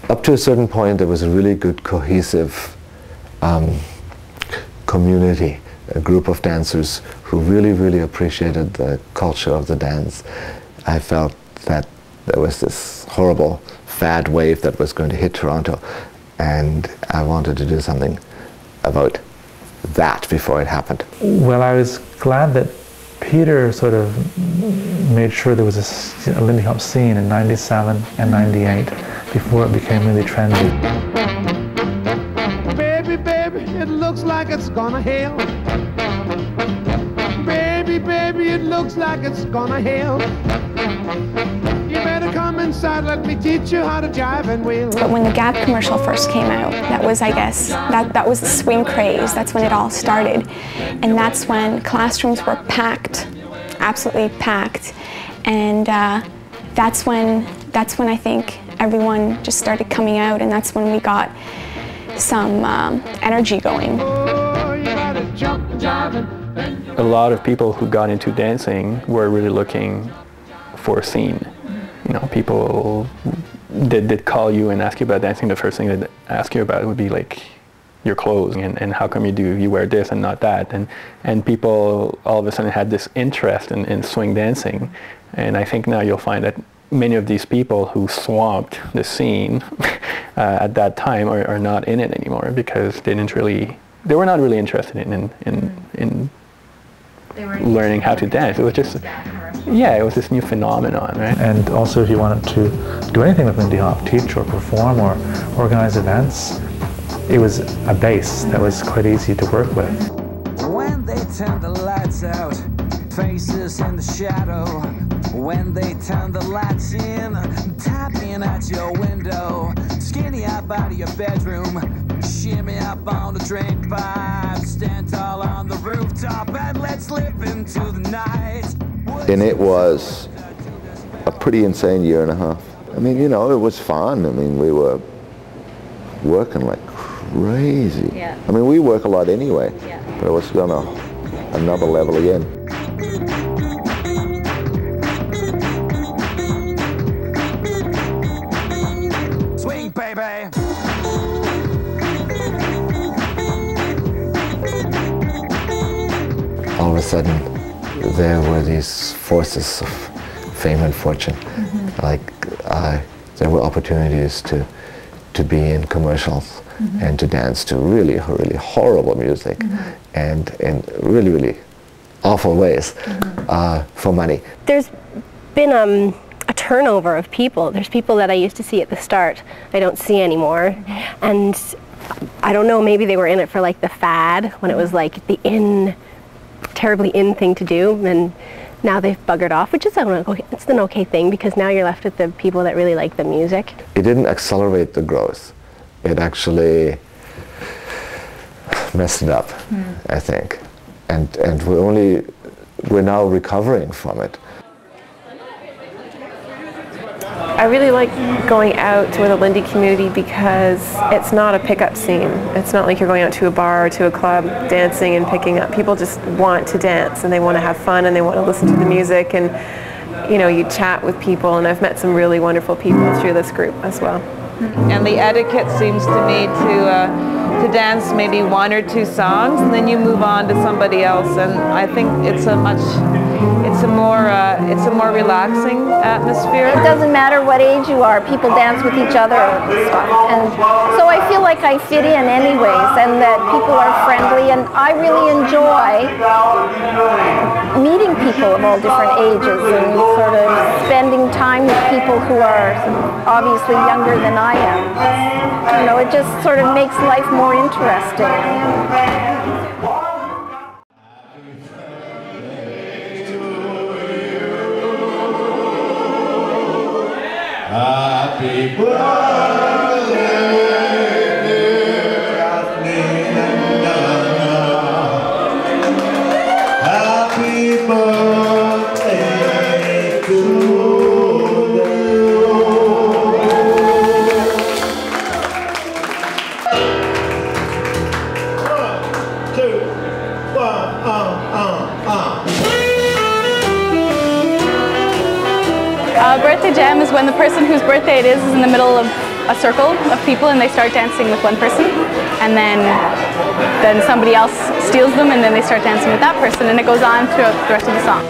Up to a certain point, there was a really good cohesive community, a group of dancers who really, really appreciated the culture of the dance. I felt that there was this horrible fad wave that was going to hit Toronto, and I wanted to do something about that before it happened. Well, I was glad that Peter sort of made sure there was a Lindy Hop scene in '97 and '98 before it became really trendy. Baby, baby, it looks like it's gonna hail. Baby, baby, it looks like it's gonna hail. You better come inside, let me teach you how to jive and wheel. But when the Gap commercial first came out, that was, I guess, that was the swing craze. That's when it all started. And that's when classrooms were packed, absolutely packed. And that's when I think everyone just started coming out, and that's when we got some energy going. Oh, you gotta jump, jive, a lot of people who got into dancing were really looking for a scene. You know, people did call you and ask you about dancing. The first thing they'd ask you about would be like your clothes and how come you wear this and not that, and people all of a sudden had this interest in swing dancing. And I think now you'll find that many of these people who swamped the scene at that time are not in it anymore because they were not really interested in learning how to dance. It was just, yeah, it was this new phenomenon, right? And also, if you wanted to do anything with Lindy Hop, teach or perform or organize events, it was a base that was quite easy to work with. When they turn the lights out, faces in the shadow. When they turn the lights in, tapping at your window. Skinny up out of your bedroom, shimmy up on the drain pipe. Stand tall on the rooftop and let's slip into the night. And it was a pretty insane year and a half. I mean, you know, it was fun. I mean, we were working like crazy. Yeah. I mean, we work a lot anyway, yeah. But it was on another level again. Swing, baby! All of a sudden, there were these forces of fame and fortune. Like, there were opportunities to be in commercials and to dance to really, really horrible music and in really, really awful ways for money. There's been a turnover of people. There's people that I used to see at the start I don't see anymore. And I don't know, maybe they were in it for like the fad, when it was like the terribly in thing to do, and now they've buggered off, which is it's an okay thing, because now you're left with the people that really like the music. It didn't accelerate the growth. It actually messed it up, I think. And we're now recovering from it. I really like going out with a Lindy community because it's not a pickup scene. It's not like you're going out to a bar or to a club dancing and picking up. People just want to dance and they want to have fun and they want to listen to the music, and you know, you chat with people, and I've met some really wonderful people through this group as well. And the etiquette seems to me to dance maybe one or two songs and then you move on to somebody else, and I think it's a more relaxing atmosphere. It doesn't matter what age you are, people dance with each other and stuff. And so I feel like I fit in anyways, and that people are friendly, and I really enjoy meeting people of all different ages and sort of spending time with people who are obviously younger than I am. You know, it just sort of makes life more interesting. Happy birthday, dear Kathleen and Donna. Happy birthday to you. 1, 2, 1, Birthday jam is when the person whose birthday it is in the middle of a circle of people and they start dancing with one person, and then somebody else steals them and then they start dancing with that person, and it goes on throughout the rest of the song.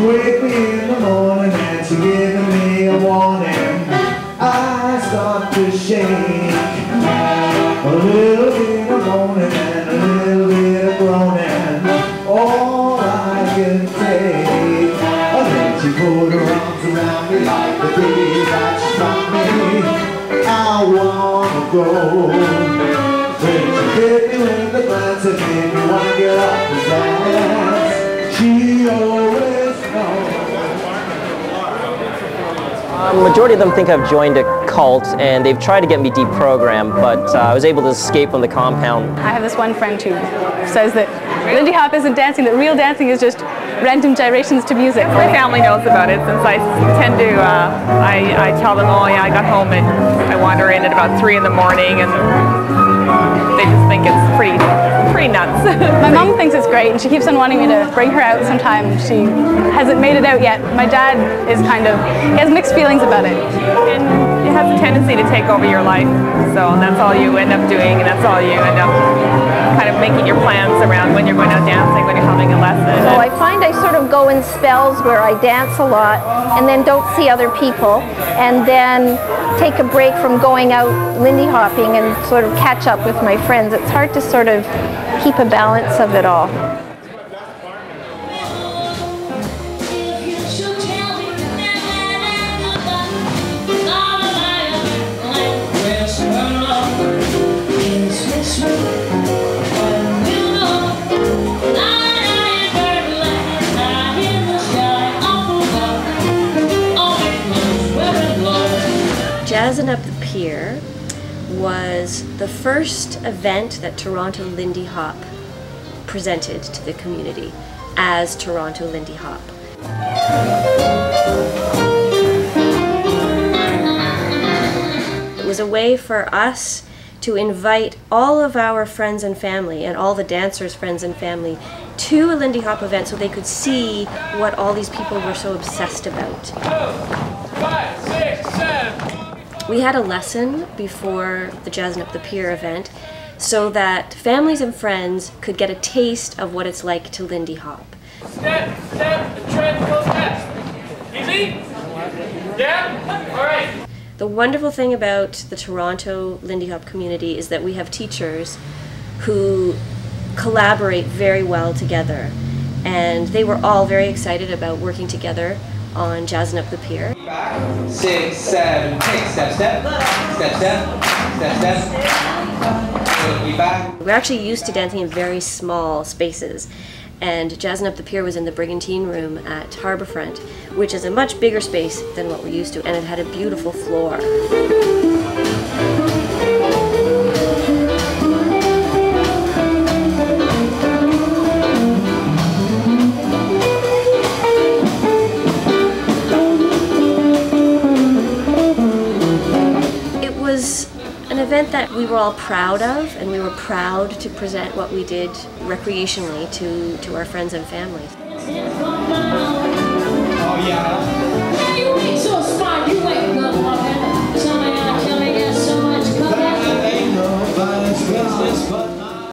Wake me in the morning and she's giving me a warning. I start to shake a little bit in the morning and a little bit of groaning. All I can take. And then she put her arms around me like the day that she found me. I wanna go. When she hit me with the glance and made me wanna get up and dance. She always majority of them think I've joined a cult and they've tried to get me deprogrammed, but I was able to escape from the compound. I have this one friend who says that Lindy Hop isn't dancing, that real dancing is just random gyrations to music. My family knows about it since I tend to, I tell them, oh yeah, I got home and I wander in at about 3 in the morning and they just think it's pretty nuts. My mom thinks it's great and she keeps on wanting me to bring her out sometime. She hasn't made it out yet. My dad is he has mixed feelings about it. And it has a tendency to take over your life, so that's all you end up doing and that's all you end up kind of making your plans around when you're going out dancing, when you're having a lesson. So I find I sort of go in spells where I dance a lot and then don't see other people and then take a break from going out Lindy hopping and sort of catch up with my friends. It's hard to sort of keep a balance of it all. Jazzin' Up the Pier was the first event that Toronto Lindy Hop presented to the community as Toronto Lindy Hop. It was a way for us to invite all of our friends and family and all the dancers' friends and family to a Lindy Hop event so they could see what all these people were so obsessed about. 2, 5, 6, 7. We had a lesson before the Jazzin' Up the Pier event so that families and friends could get a taste of what it's like to Lindy Hop. Step, step, and tread close steps. Easy? Yeah? All right. The wonderful thing about the Toronto Lindy Hop community is that we have teachers who collaborate very well together, and they were all very excited about working together on Jazzin' Up the Pier. 6, 7, 8, step, step, step, step, step, step. Back. We're actually used to dancing in very small spaces, and Jazzin' Up the Pier was in the Brigantine Room at Harbourfront, which is a much bigger space than what we're used to, and it had a beautiful floor. An event that we were all proud of, and we were proud to present what we did recreationally to our friends and families. Oh yeah.